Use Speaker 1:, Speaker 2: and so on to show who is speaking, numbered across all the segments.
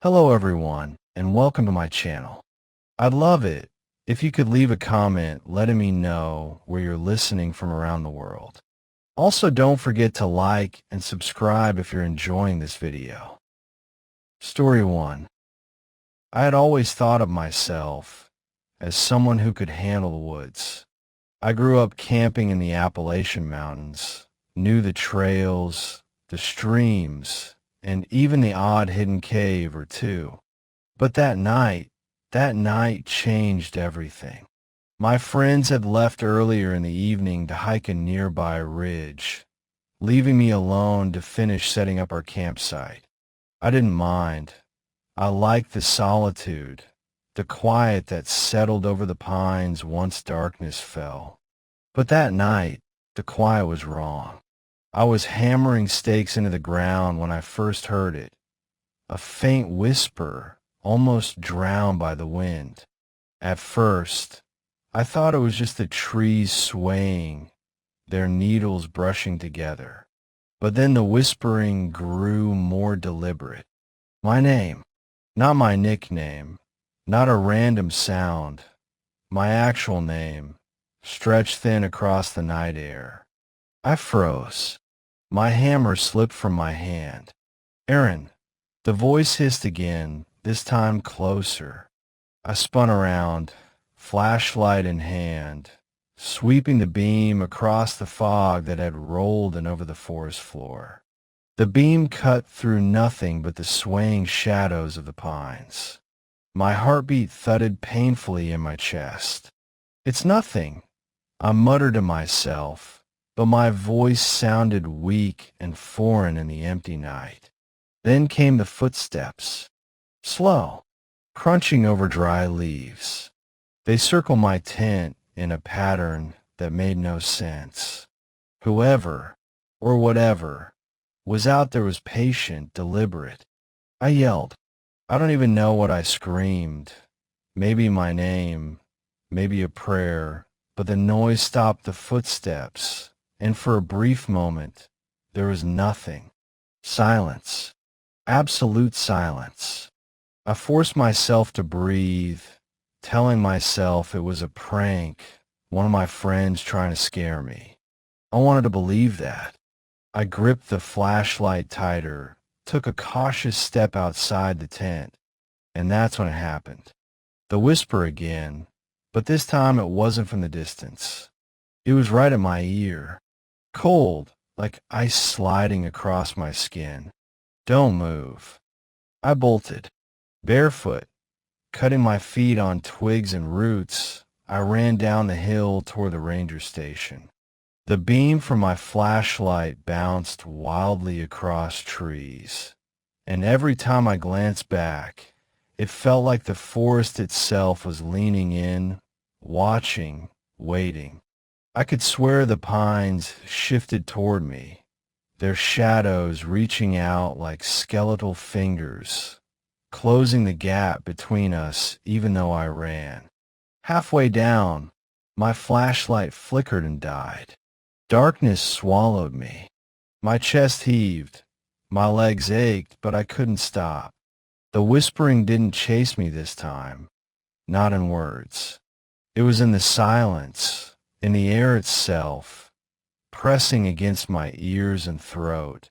Speaker 1: Hello everyone, and welcome to my channel. I'd love it if you could leave a comment letting me know where you're listening from around the world. Also, don't forget to like and subscribe if you're enjoying this video. Story 1. I had always thought of myself as someone who could handle the woods. I grew up camping in the Appalachian Mountains, knew the trails, the streams, and even the odd hidden cave or two. But that night changed everything. My friends had left earlier in the evening to hike a nearby ridge, leaving me alone to finish setting up our campsite. I didn't mind. I liked the solitude, the quiet that settled over the pines once darkness fell. But that night, the quiet was wrong. I was hammering stakes into the ground when I first heard it, a faint whisper almost drowned by the wind. At first, I thought it was just the trees swaying, their needles brushing together. But then the whispering grew more deliberate. My name, not my nickname, not a random sound. My actual name, stretched thin across the night air. I froze. My hammer slipped from my hand. Aaron, the voice hissed again, this time closer. I spun around, flashlight in hand, sweeping the beam across the fog that had rolled in over the forest floor. The beam cut through nothing but the swaying shadows of the pines. My heartbeat thudded painfully in my chest. It's nothing, I muttered to myself, but my voice sounded weak and foreign in the empty night. Then came the footsteps. Slow, crunching over dry leaves. They circled my tent in a pattern that made no sense. Whoever, or whatever, was out there was patient, deliberate. I yelled. I don't even know what I screamed. Maybe my name, maybe a prayer, but the noise stopped the footsteps, and for a brief moment, there was nothing. Silence. Absolute silence. I forced myself to breathe, telling myself it was a prank, one of my friends trying to scare me. I wanted to believe that. I gripped the flashlight tighter, took a cautious step outside the tent, and that's when it happened. The whisper again, but this time it wasn't from the distance. It was right at my ear, cold, like ice sliding across my skin. Don't move. I bolted. Barefoot, cutting my feet on twigs and roots, I ran down the hill toward the ranger station. The beam from my flashlight bounced wildly across trees, and every time I glanced back, it felt like the forest itself was leaning in, watching, waiting. I could swear the pines shifted toward me, their shadows reaching out like skeletal fingers, closing the gap between us even though I ran. Halfway down, my flashlight flickered and died. Darkness swallowed me. My chest heaved. My legs ached, but I couldn't stop. The whispering didn't chase me this time, not in words. It was in the silence, in the air itself, pressing against my ears and throat,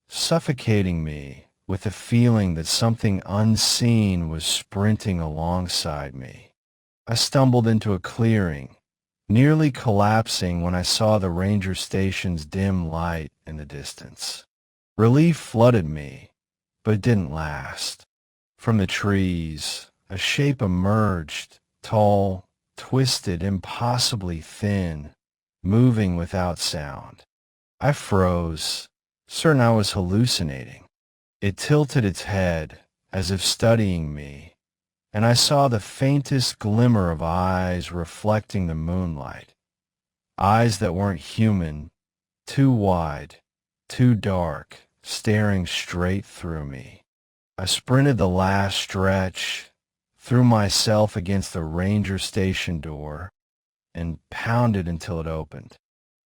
Speaker 1: suffocating me with the feeling that something unseen was sprinting alongside me. I stumbled into a clearing, nearly collapsing when I saw the ranger station's dim light in the distance. Relief flooded me, but it didn't last. From the trees, a shape emerged, tall, twisted, impossibly thin, moving without sound. I froze, certain I was hallucinating. It tilted its head, as if studying me, and I saw the faintest glimmer of eyes reflecting the moonlight. Eyes that weren't human, too wide, too dark, staring straight through me. I sprinted the last stretch, threw myself against the ranger station door, and pounded until it opened.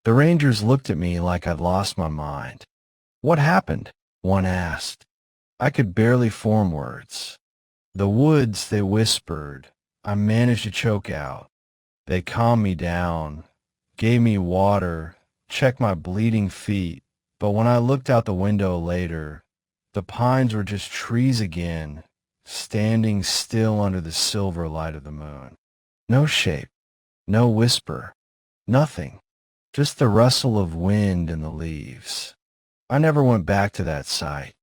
Speaker 1: The rangers looked at me like I'd lost my mind. "What happened?" one asked. I could barely form words. The woods, they whispered. I managed to choke out. They calmed me down, gave me water, checked my bleeding feet. But when I looked out the window later, the pines were just trees again, standing still under the silver light of the moon. No shape, no whisper, nothing, just the rustle of wind in the leaves. I never went back to that site.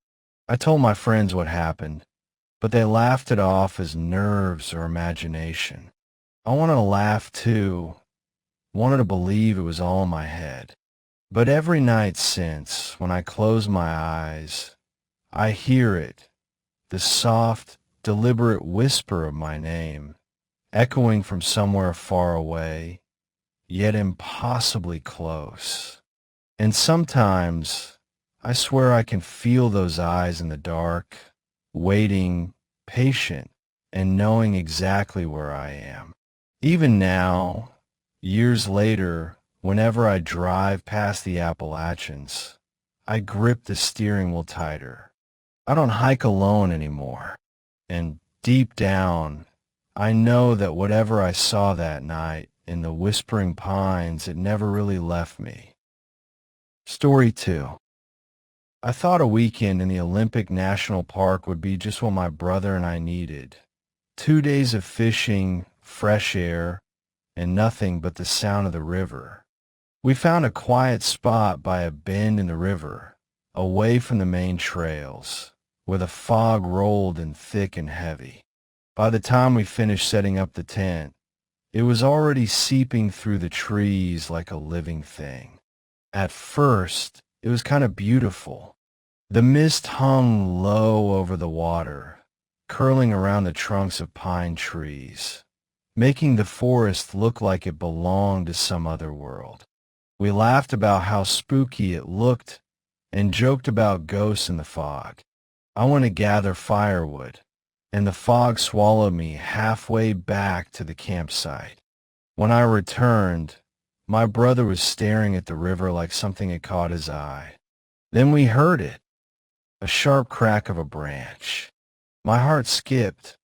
Speaker 1: I told my friends what happened, but they laughed it off as nerves or imagination. I wanted to laugh too, wanted to believe it was all in my head. But every night since, when I close my eyes, I hear it, the soft, deliberate whisper of my name, echoing from somewhere far away, yet impossibly close. And sometimes, I swear I can feel those eyes in the dark, waiting, patient, and knowing exactly where I am. Even now, years later, whenever I drive past the Appalachians, I grip the steering wheel tighter. I don't hike alone anymore. And deep down, I know that whatever I saw that night in the whispering pines, it never really left me. Story 2. I thought a weekend in the Olympic National Park would be just what my brother and I needed. 2 days of fishing, fresh air, and nothing but the sound of the river. We found a quiet spot by a bend in the river, away from the main trails, where the fog rolled in thick and heavy. By the time we finished setting up the tent, it was already seeping through the trees like a living thing. At first, it was kind of beautiful. The mist hung low over the water, curling around the trunks of pine trees, making the forest look like it belonged to some other world. We laughed about how spooky it looked and joked about ghosts in the fog. I went to gather firewood, and the fog swallowed me halfway back to the campsite. When I returned, my brother was staring at the river like something had caught his eye. Then we heard it, a sharp crack of a branch. My heart skipped,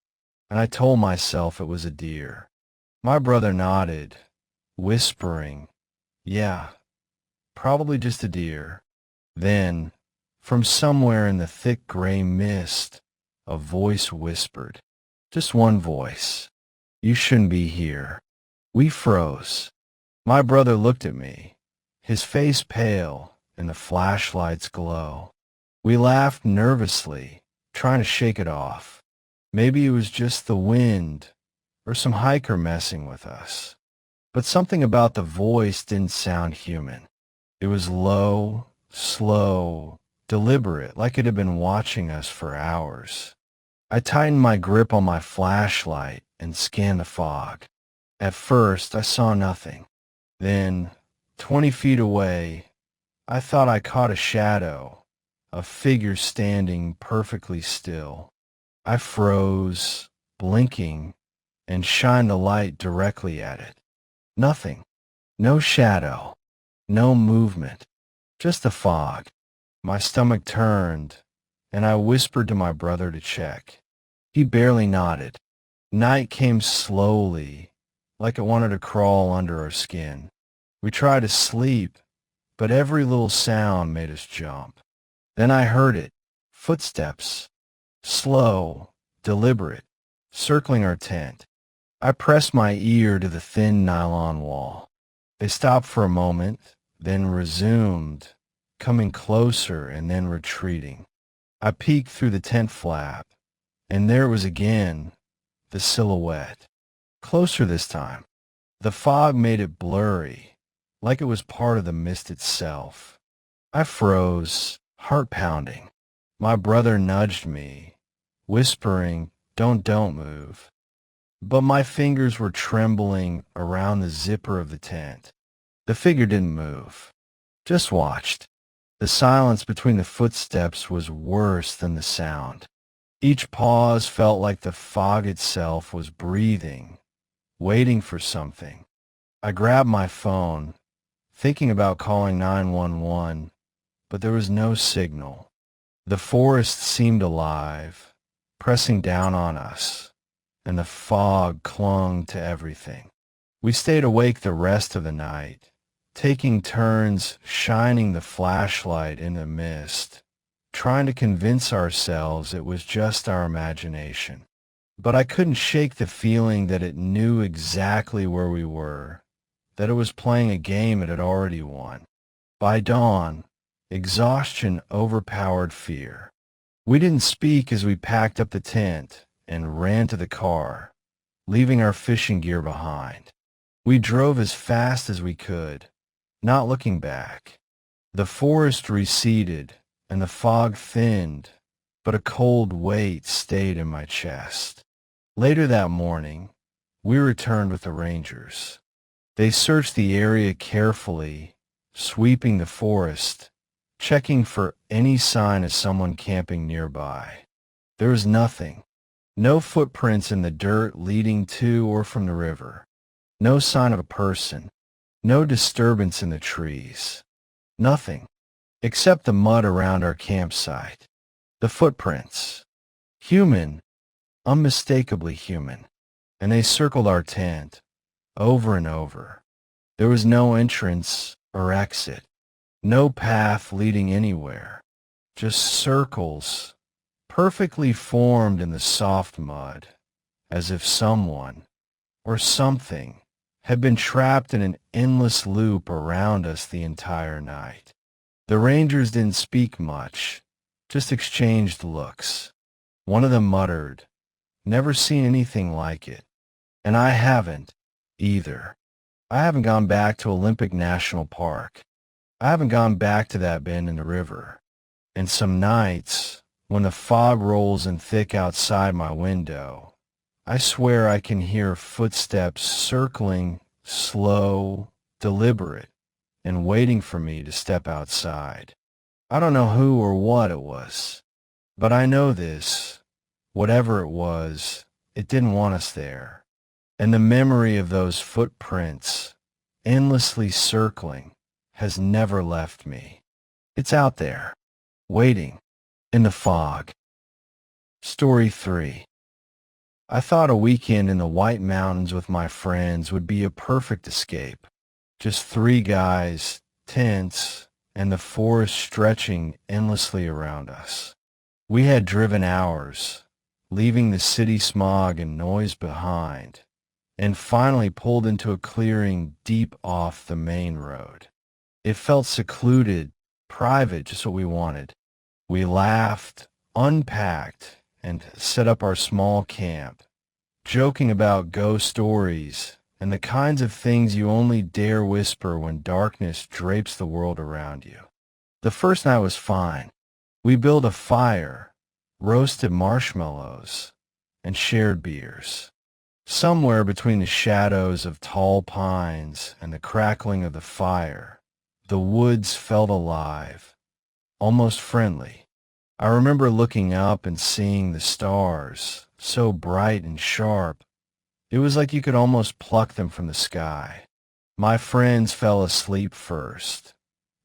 Speaker 1: and I told myself it was a deer. My brother nodded, whispering, "Yeah, probably just a deer." Then, from somewhere in the thick gray mist, a voice whispered. Just one voice. "You shouldn't be here." We froze. My brother looked at me, his face pale in the flashlight's glow. We laughed nervously, trying to shake it off. Maybe it was just the wind or some hiker messing with us. But something about the voice didn't sound human. It was low, slow, deliberate, like it had been watching us for hours. I tightened my grip on my flashlight and scanned the fog. At first, I saw nothing. Then, 20 feet away, I thought I caught a shadow, a figure standing perfectly still. I froze, blinking, and shined the light directly at it. Nothing. No shadow. No movement. Just the fog. My stomach turned, and I whispered to my brother to check. He barely nodded. Night came slowly, like it wanted to crawl under our skin. We tried to sleep, but every little sound made us jump. Then I heard it. Footsteps. Slow, deliberate, circling our tent. I pressed my ear to the thin nylon wall. They stopped for a moment, then resumed, coming closer and then retreating. I peeked through the tent flap, and there it was again, the silhouette. Closer this time. The fog made it blurry, like it was part of the mist itself. I froze, heart pounding. My brother nudged me, whispering, don't move." But my fingers were trembling around the zipper of the tent. The figure didn't move, just watched. The silence between the footsteps was worse than the sound. Each pause felt like the fog itself was breathing, waiting for something. I grabbed my phone, thinking about calling 911, but there was no signal. The forest seemed alive, pressing down on us, and the fog clung to everything. We stayed awake the rest of the night, taking turns shining the flashlight in the mist, trying to convince ourselves it was just our imagination. But I couldn't shake the feeling that it knew exactly where we were, that it was playing a game it had already won. By dawn, exhaustion overpowered fear. We didn't speak as we packed up the tent and ran to the car, leaving our fishing gear behind. We drove as fast as we could, not looking back. The forest receded and the fog thinned, but a cold weight stayed in my chest. Later that morning, we returned with the rangers. They searched the area carefully, sweeping the forest, checking for any sign of someone camping nearby. There was nothing. No footprints in the dirt leading to or from the river. No sign of a person. No disturbance in the trees. Nothing, except the mud around our campsite. The footprints. Human, unmistakably human. And they circled our tent, over and over. There was no entrance or exit. No path leading anywhere. Just circles, perfectly formed in the soft mud, as if someone, or something, had been trapped in an endless loop around us the entire night. The rangers didn't speak much, just exchanged looks. One of them muttered, "Never seen anything like it." And I haven't, either. I haven't gone back to Olympic National Park. I haven't gone back to that bend in the river. And some nights, when the fog rolls in thick outside my window, I swear I can hear footsteps circling, slow, deliberate, and waiting for me to step outside. I don't know who or what it was, but I know this. Whatever it was, it didn't want us there. And the memory of those footprints, endlessly circling, has never left me. It's out there, waiting, in the fog. Story 3. I thought a weekend in the White Mountains with my friends would be a perfect escape. Just 3 guys, tents, and the forest stretching endlessly around us. We had driven hours, leaving the city smog and noise behind, and finally pulled into a clearing deep off the main road. It felt secluded, private, just what we wanted. We laughed, unpacked, and set up our small camp, joking about ghost stories and the kinds of things you only dare whisper when darkness drapes the world around you. The first night was fine. We built a fire, roasted marshmallows, and shared beers. Somewhere between the shadows of tall pines and the crackling of the fire, the woods felt alive, almost friendly. I remember looking up and seeing the stars, so bright and sharp, it was like you could almost pluck them from the sky. My friends fell asleep first,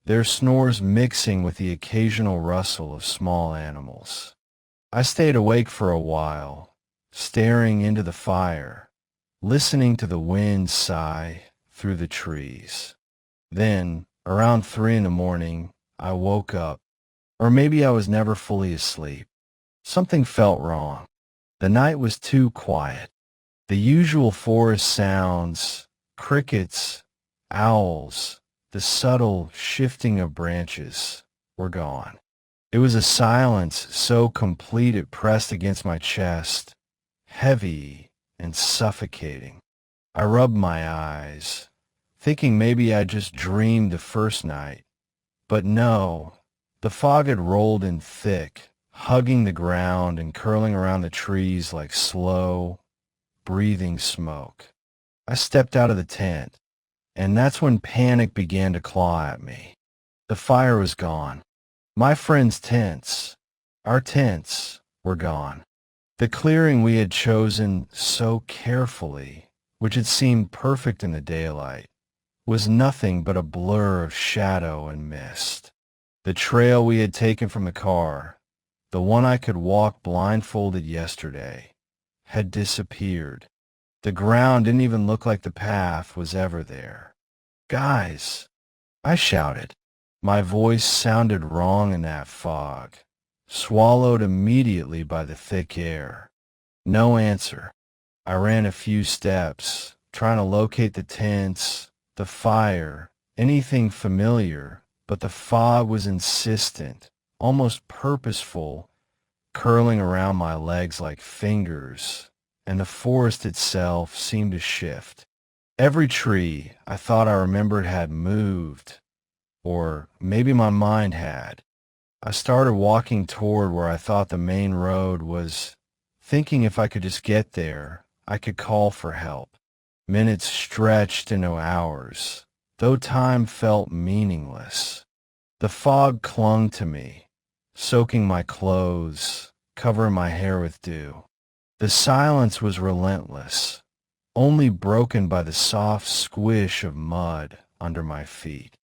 Speaker 1: their snores mixing with the occasional rustle of small animals. I stayed awake for a while, staring into the fire, listening to the wind sigh through the trees. Then, around 3 in the morning, I woke up. Or maybe I was never fully asleep. Something felt wrong. The night was too quiet. The usual forest sounds, crickets, owls, the subtle shifting of branches, were gone. It was a silence so complete it pressed against my chest, heavy and suffocating. I rubbed my eyes, thinking maybe I just dreamed the first night. But no, the fog had rolled in thick, hugging the ground and curling around the trees like slow, breathing smoke. I stepped out of the tent, and that's when panic began to claw at me. The fire was gone. My friends' tents, our tents, were gone. The clearing we had chosen so carefully, which had seemed perfect in the daylight, was nothing but a blur of shadow and mist. The trail we had taken from the car, the one I could walk blindfolded yesterday, had disappeared. The ground didn't even look like the path was ever there. "Guys!" I shouted. My voice sounded wrong in that fog, swallowed immediately by the thick air. No answer. I ran a few steps, trying to locate the tents, the fire, anything familiar, but the fog was insistent, almost purposeful, curling around my legs like fingers, and the forest itself seemed to shift. Every tree I thought I remembered had moved, or maybe my mind had. I started walking toward where I thought the main road was, thinking if I could just get there, I could call for help. Minutes stretched into hours, though time felt meaningless. The fog clung to me, soaking my clothes, covering my hair with dew. The silence was relentless, only broken by the soft squish of mud under my feet.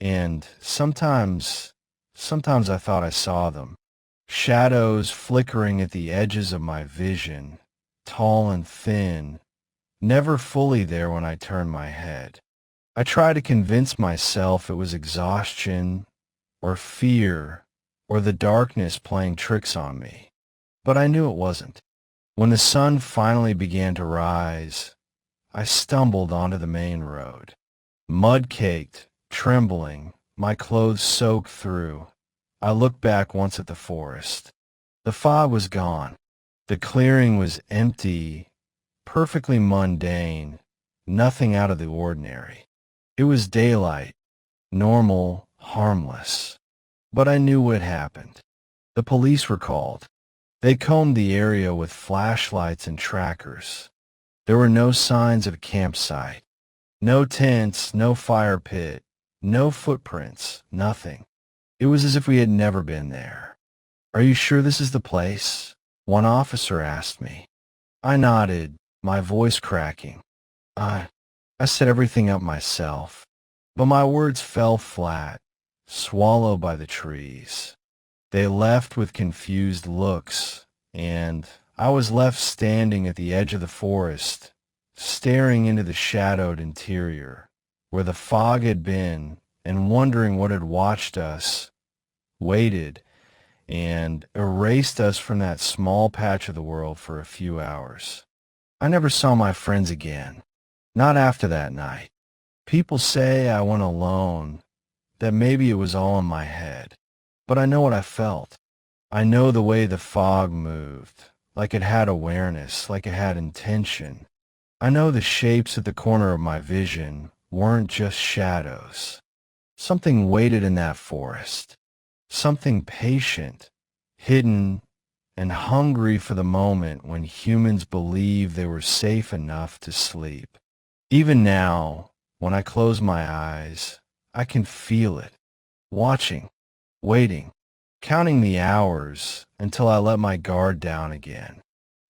Speaker 1: And sometimes I thought I saw them, shadows flickering at the edges of my vision, tall and thin, never fully there when I turned my head. I tried to convince myself it was exhaustion, or fear, or the darkness playing tricks on me, but I knew it wasn't. When the sun finally began to rise, I stumbled onto the main road. Mud-caked, trembling, my clothes soaked through, I looked back once at the forest. The fog was gone. The clearing was empty, perfectly mundane, nothing out of the ordinary. It was daylight, normal, harmless. But I knew what happened. The police were called. They combed the area with flashlights and trackers. There were no signs of a campsite. No tents, no fire pit, no footprints, nothing. It was as if we had never been there. "Are you sure this is the place?" one officer asked me. I nodded, my voice cracking. I set everything up myself, but my words fell flat, swallowed by the trees. They left with confused looks, and I was left standing at the edge of the forest, staring into the shadowed interior, where the fog had been, and wondering what had watched us, waited, and erased us from that small patch of the world for a few hours. I never saw my friends again, not after that night. People say I went alone, that maybe it was all in my head, but I know what I felt. I know the way the fog moved, like it had awareness, like it had intention. I know the shapes at the corner of my vision weren't just shadows. Something waited in that forest, something patient, hidden, and hungry for the moment when humans believed they were safe enough to sleep. Even now, when I close my eyes, I can feel it, watching, waiting, counting the hours until I let my guard down again.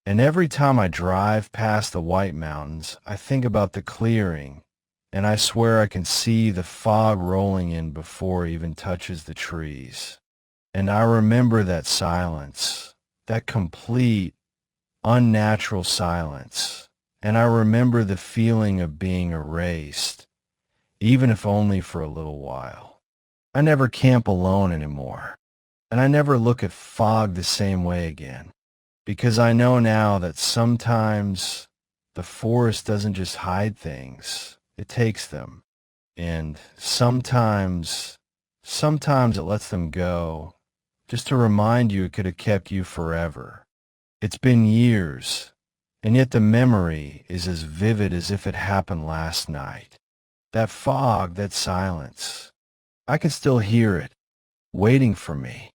Speaker 1: And every time I drive past the White Mountains, I think about the clearing, and I swear I can see the fog rolling in before it even touches the trees. And I remember that silence, that complete, unnatural silence. And I remember the feeling of being erased, even if only for a little while. I never camp alone anymore, and I never look at fog the same way again, because I know now that sometimes the forest doesn't just hide things, it takes them. And sometimes it lets them go, just to remind you it could have kept you forever. It's been years, and yet the memory is as vivid as if it happened last night. That fog, that silence, I can still hear it, waiting for me,